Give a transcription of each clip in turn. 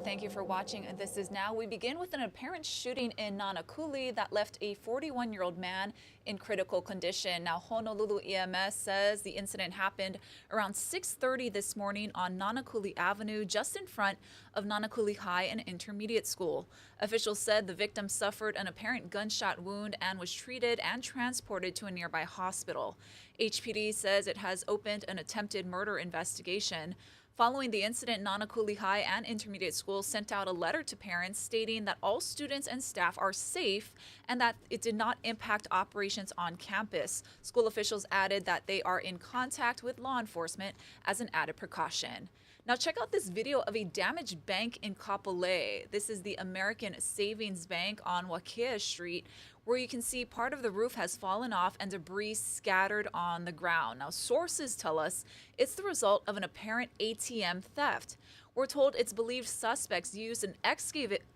Thank you for watching. This is Now. We begin with an apparent shooting in Nanakuli that left a 41-year-old man in critical condition. Now, Honolulu EMS says the incident happened around 6:30 this morning on Nanakuli Avenue, just in front of Nanakuli High and Intermediate School. Officials said the victim suffered an apparent gunshot wound and was treated and transported to a nearby hospital. HPD says it has opened an attempted murder investigation. Following the incident, Nanakuli High and Intermediate School sent out a letter to parents stating that all students and staff are safe and that it did not impact operations on campus. School officials added that they are in contact with law enforcement as an added precaution. Now check out this video of a damaged bank in Kapolei. This is the American Savings Bank on Wakea Street, where you can see part of the roof has fallen off and debris scattered on the ground. Now, sources tell us it's the result of an apparent ATM theft. We're told it's believed suspects used an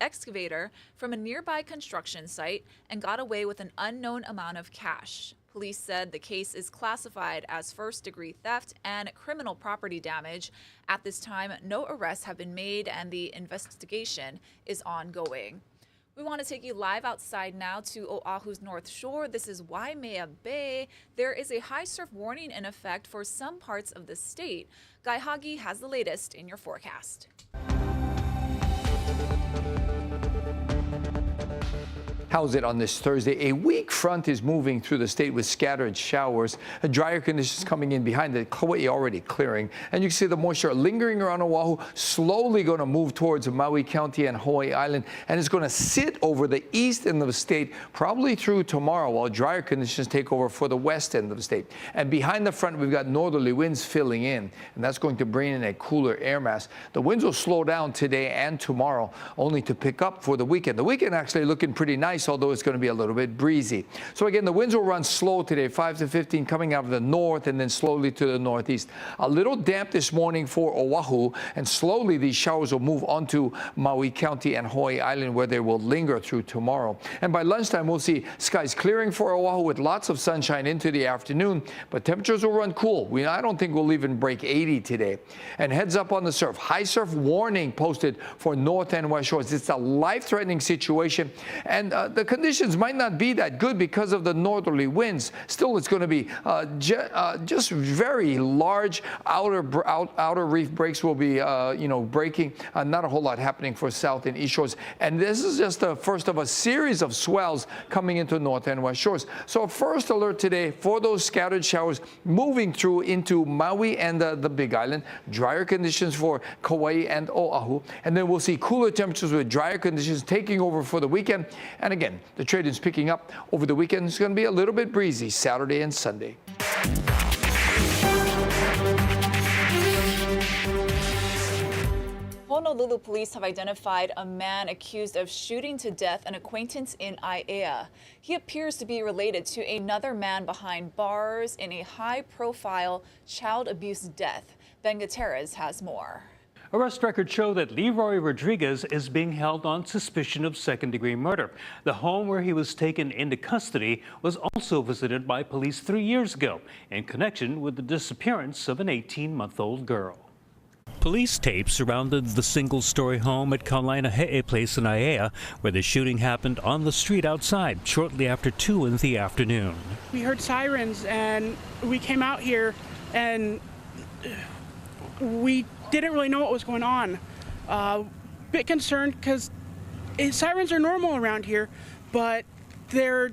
excavator from a nearby construction site and got away with an unknown amount of cash. Police said the case is classified as first-degree theft and criminal property damage. At this time, no arrests have been made and the investigation is ongoing. We want to take you live outside now to Oahu's North Shore. This is Waimea Bay. There is a high surf warning in effect for some parts of the state. Guy Hagi has the latest in your forecast. How's it on this Thursday? A weak front is moving through the state with scattered showers. Drier conditions coming in behind the Kauai already clearing. And you can see the moisture lingering around Oahu, slowly going to move towards Maui County and Hawaii Island. And it's going to sit over the east end of the state probably through tomorrow while drier conditions take over for the west end of the state. And behind the front, we've got northerly winds filling in. And that's going to bring in a cooler air mass. The winds will slow down today and tomorrow, only to pick up for the weekend. The weekend actually looking pretty nice, although it's going to be a little bit breezy. So again, the winds will run slow today, 5 to 15 coming out of the north and then slowly to the northeast. A little damp this morning for Oahu, and slowly these showers will move onto Maui County and Hawaii Island, where they will linger through tomorrow. And by lunchtime, we'll see skies clearing for Oahu with lots of sunshine into the afternoon, but temperatures will run cool. I don't think we'll even break 80 today. And heads up on the surf. High surf warning posted for North and West Shores. It's a life-threatening situation, and the conditions might not be that good because of the northerly winds. Still, it's going to be just very large outer reef breaks will be breaking. Not a whole lot happening for South and East Shores. And this is just the first of a series of swells coming into North and West Shores. So first alert today for those scattered showers moving through into Maui and the Big Island. Drier conditions for Kauai and Oahu. And then we'll see cooler temperatures with drier conditions taking over for the weekend. And again, the trade is picking up over the weekend. It's going to be a little bit breezy Saturday and Sunday. Honolulu police have identified a man accused of shooting to death an acquaintance in Aiea. He appears to be related to another man behind bars in a high-profile child abuse death. Ben Gutierrez has more. Arrest records show that Leroy Rodriguez is being held on suspicion of second-degree murder. The home where he was taken into custody was also visited by police 3 years ago in connection with the disappearance of an 18-month-old girl. Police tape surrounded the single-story home at Kamehameha Place in Aiea, where the shooting happened on the street outside shortly after 2 in the afternoon. We heard sirens and we came out here and we didn't really know what was going on. Bit concerned because sirens are normal around here, but they're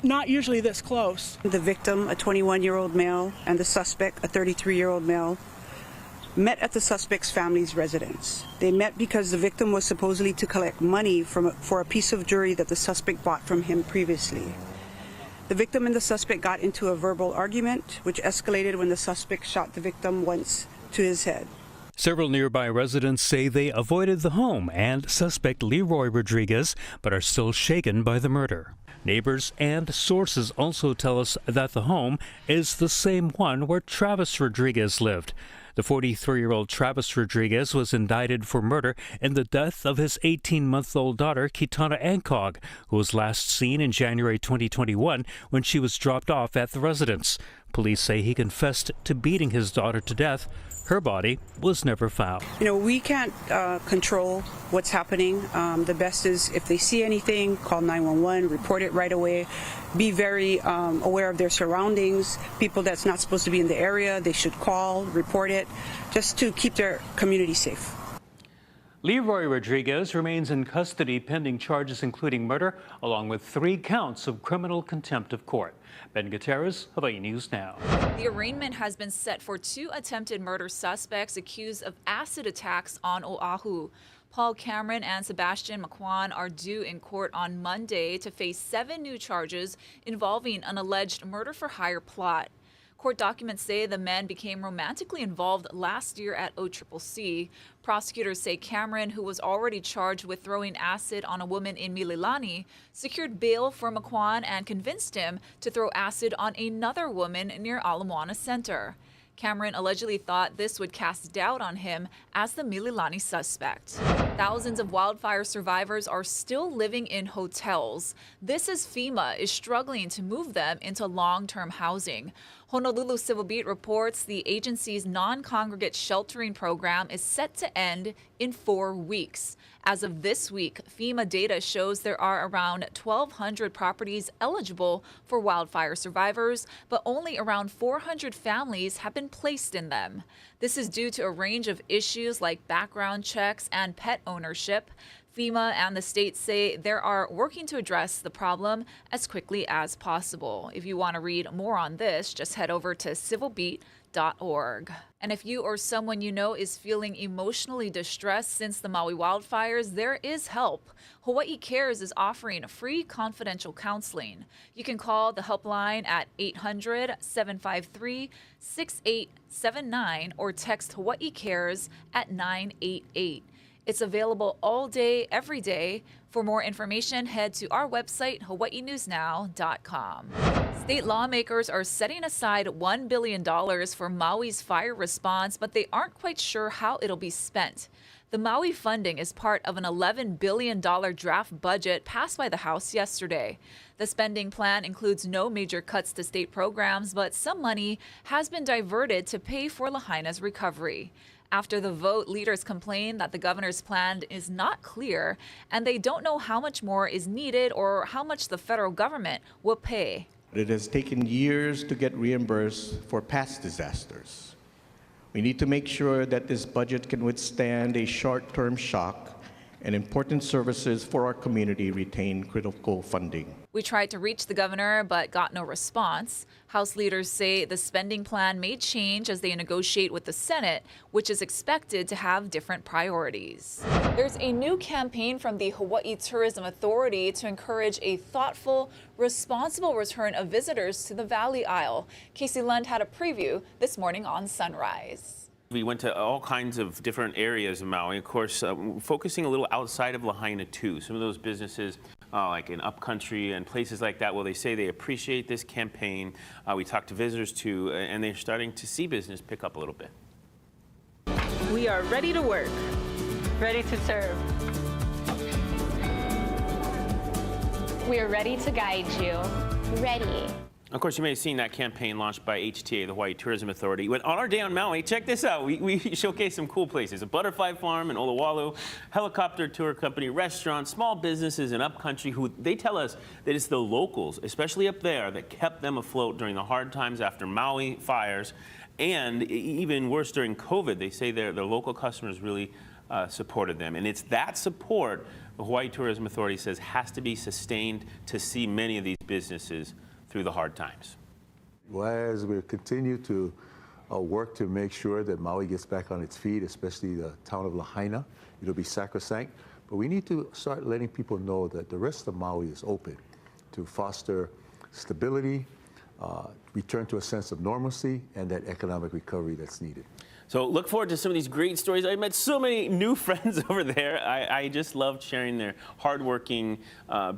not usually this close. The victim, a 21-year-old male, and the suspect, a 33-year-old male, met at the suspect's family's residence. They met because the victim was supposedly to collect money for a piece of jewelry that the suspect bought from him previously. The victim and the suspect got into a verbal argument, which escalated when the suspect shot the victim once to his head. Several nearby residents say they avoided the home and suspect Leroy Rodriguez, but are still shaken by the murder. Neighbors and sources also tell us that the home is the same one where Travis Rodriguez lived. The 43-year-old Travis Rodriguez was indicted for murder in the death of his 18-month-old daughter, Kitana Ancog, who was last seen in January 2021 when she was dropped off at the residence. Police say he confessed to beating his daughter to death. Her body was never found. You know, we can't control what's happening. The best is if they see anything, call 911, report it right away. Be very aware of their surroundings. People that's not supposed to be in the area, they should call, report it, just to keep their community safe. Leroy Rodriguez remains in custody pending charges including murder, along with 3 counts of criminal contempt of court. Ben Gutierrez, Hawaii News Now. The arraignment has been set for 2 attempted murder suspects accused of acid attacks on Oahu. Paul Cameron and Sebastian McQuan are due in court on Monday to face 7 new charges involving an alleged murder-for-hire plot. Court documents say the men became romantically involved last year at OCCC. Prosecutors say Cameron, who was already charged with throwing acid on a woman in Mililani, secured bail for McQuan and convinced him to throw acid on another woman near Ala Moana Center. Cameron allegedly thought this would cast doubt on him as the Mililani suspect. Thousands of wildfire survivors are still living in hotels. This as FEMA is struggling to move them into long-term housing. Honolulu Civil Beat reports the agency's non-congregate sheltering program is set to end in 4 weeks. As of this week, FEMA data shows there are around 1,200 properties eligible for wildfire survivors, but only around 400 families have been placed in them. This is due to a range of issues like background checks and pet ownership. FEMA and the state say they are working to address the problem as quickly as possible. If you want to read more on this, just head over to civilbeat.org. And if you or someone you know is feeling emotionally distressed since the Maui wildfires, there is help. Hawaii Cares is offering free confidential counseling. You can call the helpline at 800-753-6879 or text Hawaii Cares at 988. It's available all day, every day. For more information, head to our website, hawaiinewsnow.com. State lawmakers are setting aside $1 billion for Maui's fire response, but they aren't quite sure how it'll be spent. The Maui Funding is part of an $11 billion draft budget passed by the House yesterday. The spending plan includes no major cuts to state programs, but some money has been diverted to pay for Lahaina's recovery. After the vote, leaders complained that the governor's plan is not clear and they don't know how much more is needed or how much the federal government will pay. It has taken years to get reimbursed for past disasters. We need to make sure that this budget can withstand a short-term shock and important services for our community retain critical funding. We tried to reach the governor but got no response. House leaders say the spending plan may change as they negotiate with the Senate, which is expected to have different priorities. There's a new campaign from the Hawaii Tourism Authority to encourage a thoughtful, responsible return of visitors to the Valley Isle. Casey Lund had a preview this morning on Sunrise. We went to all kinds of different areas of Maui, of course, focusing a little outside of Lahaina too. Some of those businesses like in upcountry and places like that, well, they say they appreciate this campaign. We talked to visitors too, and they're starting to see business pick up a little bit. We are ready to work, ready to serve. We are ready to guide you. Ready. Of course, you may have seen that campaign launched by HTA, the Hawaii Tourism Authority. When on our day on Maui, check this out. We showcase some cool places. A butterfly farm in Olowalu, helicopter tour company, restaurants, small businesses in upcountry who they tell us that it's the locals, especially up there, that kept them afloat during the hard times after Maui fires. And even worse during COVID, they say their local customers really supported them. And it's that support the Hawaii Tourism Authority says has to be sustained to see many of these businesses through the hard times. Well, as we continue to work to make sure that Maui gets back on its feet, especially the town of Lahaina, it'll be sacrosanct. But we need to start letting people know that the rest of Maui is open to foster stability, return to a sense of normalcy, and that economic recovery that's needed. So look forward to some of these great stories. I met so many new friends over there. I just loved sharing their hardworking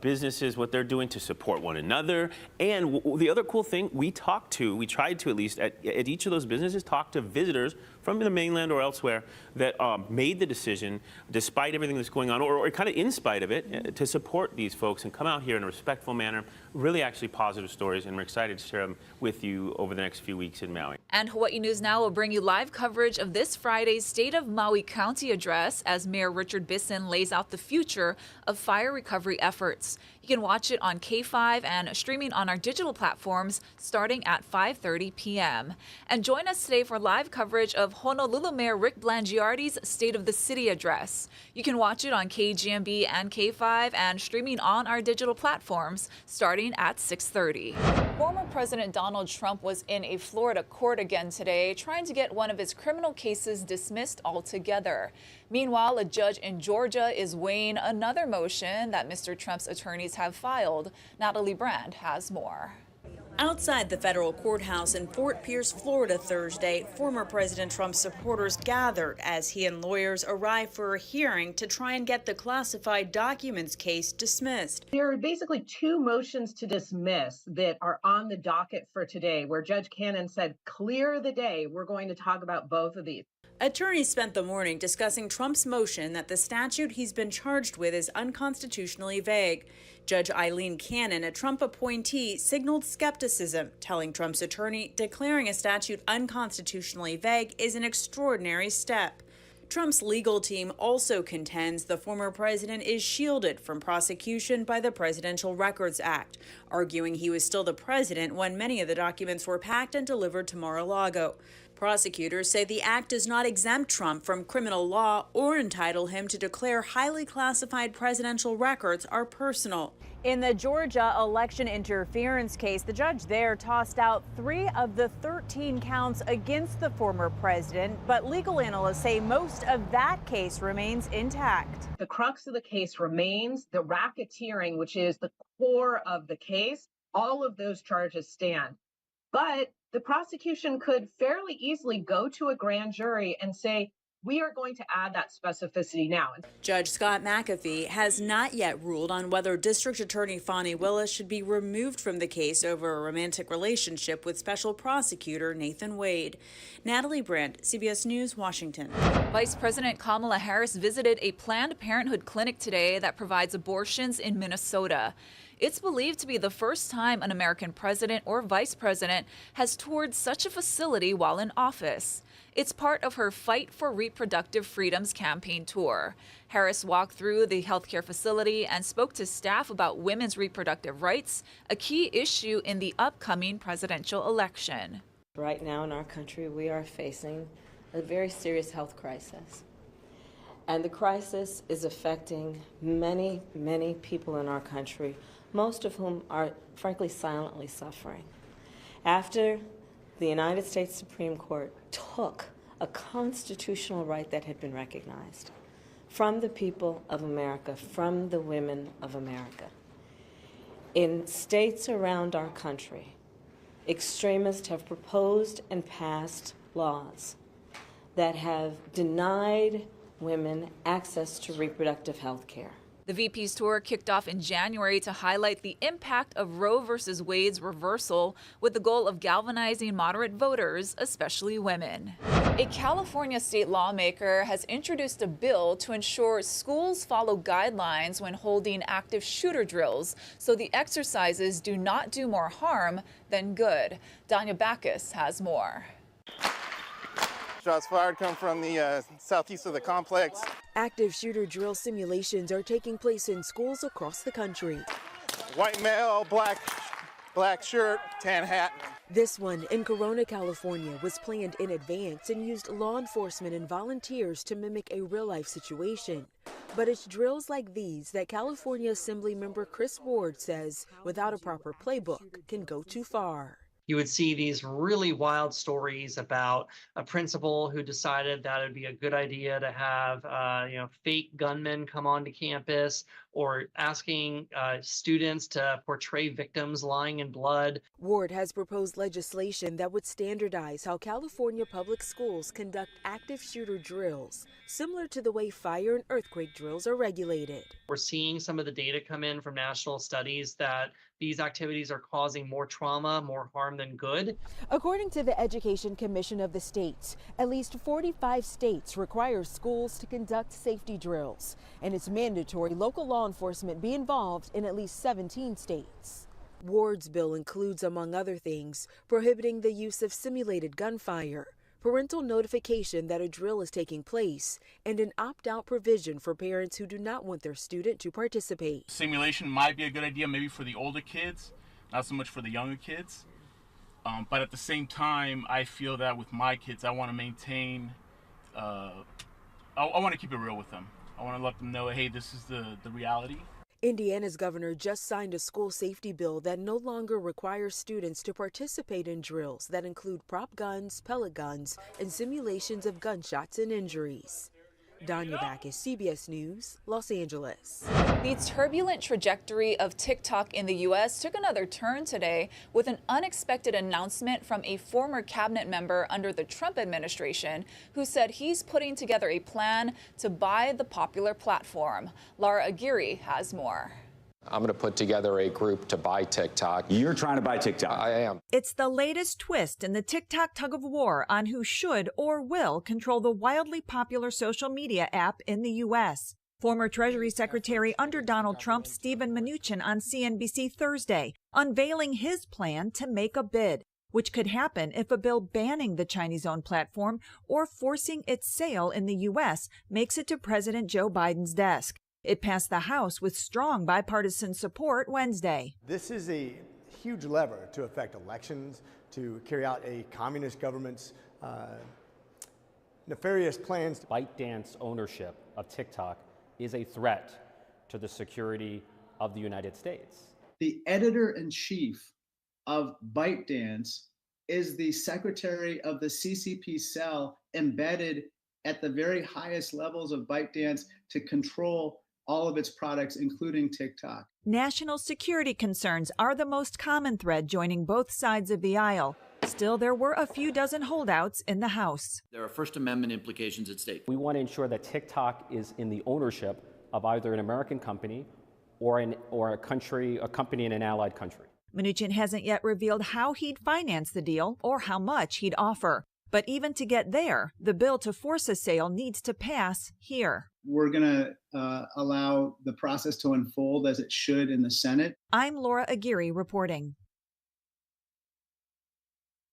businesses, what they're doing to support one another. And the other cool thing, we tried to at least, at each of those businesses, talk to visitors from the mainland or elsewhere that made the decision, despite everything that's going on, or kind of in spite of it, to support these folks and come out here in a respectful manner, really actually positive stories, and we're excited to share them with you over the next few weeks in Maui. And Hawaii News Now will bring you live coverage of this Friday's State of Maui County address as Mayor Richard Bisson lays out the future of fire recovery efforts. You can watch it on K5 and streaming on our digital platforms starting at 5:30 p.m. And join us today for live coverage of Honolulu Mayor Rick Blangiardi's State of the City address. You can watch it on KGMB and K5 and streaming on our digital platforms starting at 6:30. Former President Donald Trump was in a Florida court again today, trying to get one of his criminal cases dismissed altogether. Meanwhile, a judge in Georgia is weighing another motion that Mr. Trump's attorneys have filed. Natalie Brand has more. Outside the federal courthouse in Fort Pierce, Florida Thursday, former President Trump's supporters gathered as he and lawyers arrived for a hearing to try and get the classified documents case dismissed. There are basically two motions to dismiss that are on the docket for today, where Judge Cannon said, clear the day, we're going to talk about both of these. Attorneys spent the morning discussing Trump's motion that the statute he's been charged with is unconstitutionally vague. Judge Eileen Cannon, a Trump appointee, signaled skepticism, telling Trump's attorney declaring a statute unconstitutionally vague is an extraordinary step. Trump's legal team also contends the former president is shielded from prosecution by the Presidential Records Act, arguing he was still the president when many of the documents were packed and delivered to Mar-a-Lago. Prosecutors say the act does not exempt Trump from criminal law or entitle him to declare highly classified presidential records are personal. In the Georgia election interference case, the judge there tossed out 3 of the 13 counts against the former president, but legal analysts say most of that case remains intact. The crux of the case remains the racketeering, which is the core of the case. All of those charges stand. But the prosecution could fairly easily go to a grand jury and say, we are going to add that specificity now. Judge Scott McAfee has not yet ruled on whether District Attorney Fani Willis should be removed from the case over a romantic relationship with Special Prosecutor Nathan Wade. Natalie Brandt, CBS News, Washington. Vice President Kamala Harris visited a Planned Parenthood clinic today that provides abortions in Minnesota. It's believed to be the first time an American president or vice president has toured such a facility while in office. It's part of her Fight for Reproductive Freedoms campaign tour. Harris walked through the healthcare facility and spoke to staff about women's reproductive rights, a key issue in the upcoming presidential election. Right now in our country, we are facing a very serious health crisis. And the crisis is affecting many, many people in our country, most of whom are, frankly, silently suffering. After the United States Supreme Court took a constitutional right that had been recognized from the people of America, from the women of America, in states around our country, extremists have proposed and passed laws that have denied women access to reproductive health care. The VP's tour kicked off in January to highlight the impact of Roe v. Wade's reversal with the goal of galvanizing moderate voters, especially women. A California state lawmaker has introduced a bill to ensure schools follow guidelines when holding active shooter drills so the exercises do not do more harm than good. Danya Backus has more. Shots fired come from the southeast of the complex. Active shooter drill simulations are taking place in schools across the country. White male, black shirt, tan hat. This one in Corona, California was planned in advance and used law enforcement and volunteers to mimic a real-life situation. But it's drills like these that California Assembly member Chris Ward says, without a proper playbook, can go too far. You would see these really wild stories about a principal who decided that it would be a good idea to have fake gunmen come onto campus, or asking students to portray victims lying in blood. Ward has proposed legislation that would standardize how California public schools conduct active shooter drills, similar to the way fire and earthquake drills are regulated. We're seeing some of the data come in from national studies that these activities are causing more trauma, more harm than good. According to the Education Commission of the states, at least 45 states require schools to conduct safety drills, and it's mandatory local law enforcement be involved in at least 17 states. Ward's bill includes, among other things, prohibiting the use of simulated gunfire, parental notification that a drill is taking place, and an opt-out provision for parents who do not want their student to participate. Simulation might be a good idea maybe for the older kids, not so much for the younger kids. But at the same time, I feel that with my kids, I want to maintain, I want to keep it real with them. I want to let them know, hey, this is the reality. Indiana's governor just signed a school safety bill that no longer requires students to participate in drills that include prop guns, pellet guns, and simulations of gunshots and injuries. Danya Backus, CBS News, Los Angeles. The turbulent trajectory of TikTok in the U.S. took another turn today with an unexpected announcement from a former cabinet member under the Trump administration who said he's putting together a plan to buy the popular platform. Lara Aguirre has more. I'm going to put together a group to buy TikTok. You're trying to buy TikTok? I am. It's the latest twist in the TikTok tug of war on who should or will control the wildly popular social media app in the U.S. Former Treasury Secretary under Donald Trump, Steven Mnuchin, on CNBC Thursday, unveiling his plan to make a bid, which could happen if a bill banning the Chinese-owned platform or forcing its sale in the U.S. makes it to President Joe Biden's desk. It passed the House with strong bipartisan support Wednesday. This is a huge lever to affect elections, to carry out a communist government's nefarious plans. ByteDance ownership of TikTok is a threat to the security of the United States. The editor-in-chief of ByteDance is the secretary of the CCP cell embedded at the very highest levels of ByteDance to control all of its products, including TikTok. National security concerns are the most common thread joining both sides of the aisle. Still, there were a few dozen holdouts in the House. There are First Amendment implications at stake. We want to ensure that TikTok is in the ownership of either an American company or a company in an allied country. Mnuchin hasn't yet revealed how he'd finance the deal or how much he'd offer. But even to get there, the bill to force a sale needs to pass here. We're going to allow the process to unfold as it should in the Senate. I'm Laura Aguirre reporting.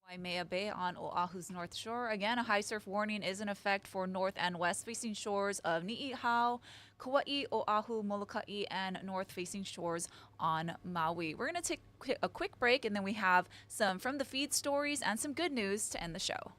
Waimea Bay on Oahu's North Shore. Again, a high surf warning is in effect for north and west facing shores of Ni'ihau, Kauai, Oahu, Molokai, and north facing shores on Maui. We're going to take a quick break, and then we have some from the feed stories and some good news to end the show.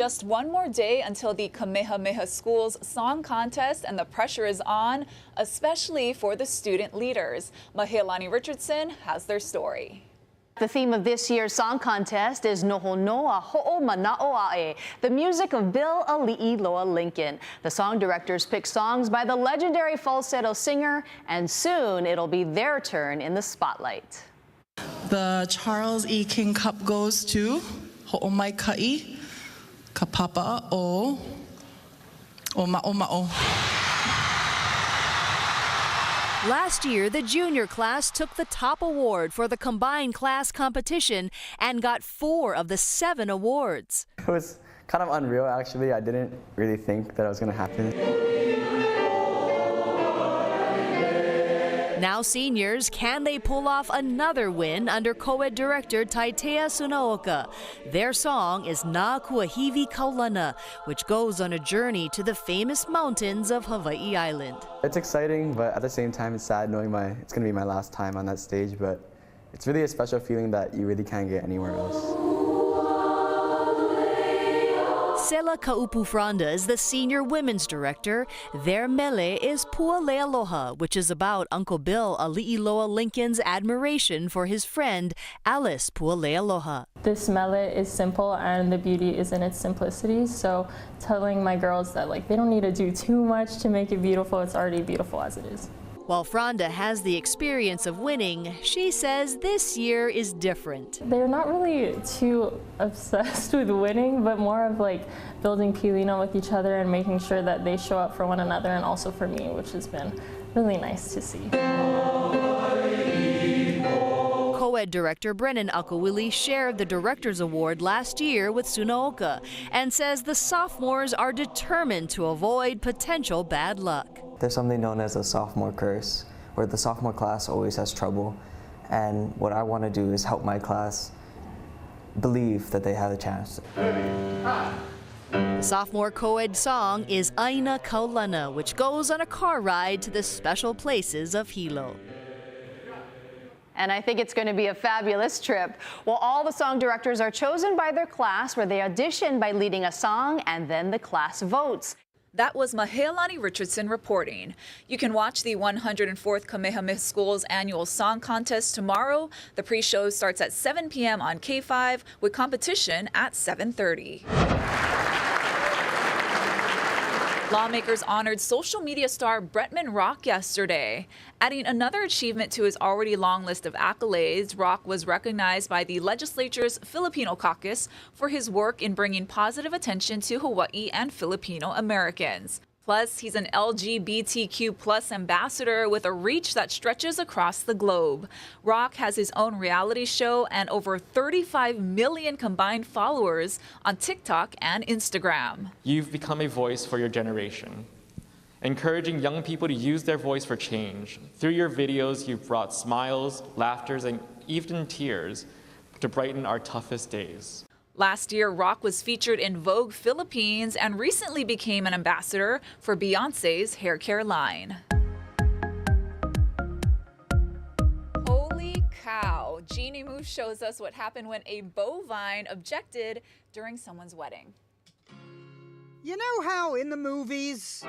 Just one more day until the Kamehameha School's song contest, and the pressure is on, especially for the student leaders. Mahealani Richardson has their story. The theme of this year's song contest is Noho Noa Ho'o Mana'oa'e, the music of Bill Ali'i Loa Lincoln. The song directors pick songs by the legendary falsetto singer, and soon it'll be their turn in the spotlight. The Charles E. King Cup goes to Ho'omaikai, Kapapa o Ma'o. Last year, the junior class took the top award for the combined class competition and got 4 of the 7 awards. It was kind of unreal, actually. I didn't really think that it was going to happen. Now seniors, can they pull off another win under co-ed director Taitea Sunaoka? Their song is Na Kuahivi Kaulana, which goes on a journey to the famous mountains of Hawaii Island. It's exciting, but at the same time it's sad knowing it's going to be my last time on that stage, but it's really a special feeling that you really can't get anywhere else. Sela Kaupufranda is the senior women's director. Their mele is Pualealoha, which is about Uncle Bill Ali'iloa Lincoln's admiration for his friend Alice Pualealoha. This mele is simple, and the beauty is in its simplicity. So telling my girls that they don't need to do too much to make it beautiful, it's already beautiful as it is. While Franda has the experience of winning, she says this year is different. They're not really too obsessed with winning, but more of building pilino with each other and making sure that they show up for one another and also for me, which has been really nice to see. Co-ed director Brennan Akawili shared the Director's Award last year with Sunaoka and says the sophomores are determined to avoid potential bad luck. There's something known as a sophomore curse, where the sophomore class always has trouble, and what I want to do is help my class believe that they have a chance. The sophomore co-ed song is Aina Kaulana, which goes on a car ride to the special places of Hilo. And I think it's going to be a fabulous trip. Well, all the song directors are chosen by their class, where they audition by leading a song, and then the class votes. That was Mahealani Richardson reporting. You can watch the 104th Kamehameha School's annual song contest tomorrow. The pre-show starts at 7 p.m. on K5 with competition at 7:30. Lawmakers honored social media star Bretman Rock yesterday. Adding another achievement to his already long list of accolades, Rock was recognized by the legislature's Filipino caucus for his work in bringing positive attention to Hawaii and Filipino Americans. Plus, he's an LGBTQ+ ambassador with a reach that stretches across the globe. Rock has his own reality show and over 35 million combined followers on TikTok and Instagram. You've become a voice for your generation, encouraging young people to use their voice for change. Through your videos, you've brought smiles, laughters, and even tears to brighten our toughest days. Last year, Rock was featured in Vogue Philippines and recently became an ambassador for Beyoncé's hair care line. Holy cow! Jeannie Moose shows us what happened when a bovine objected during someone's wedding. You know how in the movies,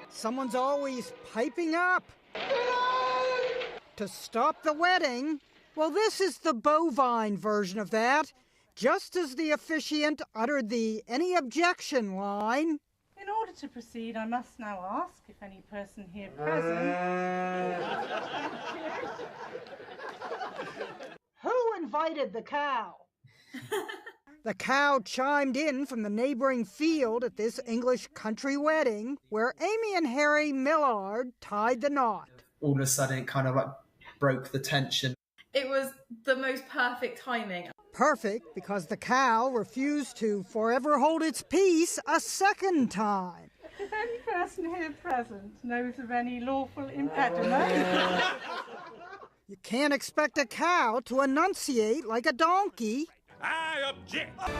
someone's always piping up to stop the wedding? Well, this is the bovine version of that. Just as the officiant uttered the "any objection" line. In order to proceed, I must now ask if any person here present who invited the cow? The cow chimed in from the neighboring field at this English country wedding where Amy and Harry Millard tied the knot. All of a sudden, it kind of broke the tension. It was the most perfect timing. Perfect because the cow refused to forever hold its peace a second time. If any person here present knows of any lawful impediment. You can't expect a cow to enunciate like a donkey. I object! I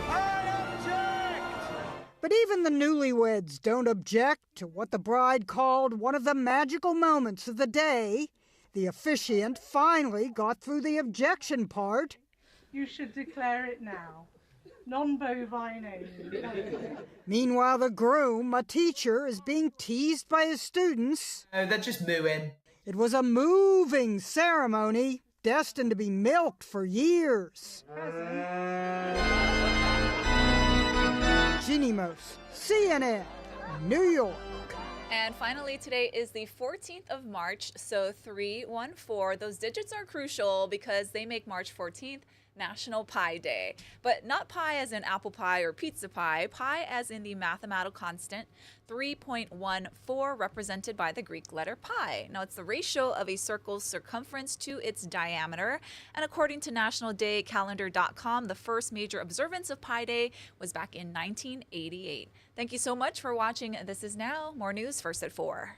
object! But even the newlyweds don't object to what the bride called one of the magical moments of the day. The officiant finally got through the objection part. You should declare it now. Non-bovine only. Meanwhile, the groom, a teacher, is being teased by his students. No, they're just mooing. It was a moving ceremony, destined to be milked for years. Jeannie Mose, CNN, New York. And finally, today is the 14th of March, so 314. Those digits are crucial because they make March 14th National Pi Day. But not pi as in apple pie or pizza pie, pi as in the mathematical constant 3.14, represented by the Greek letter pi. Now, it's the ratio of a circle's circumference to its diameter. And according to nationaldaycalendar.com, the first major observance of Pi Day was back in 1988. Thank you so much for watching This Is Now. More news first at 4.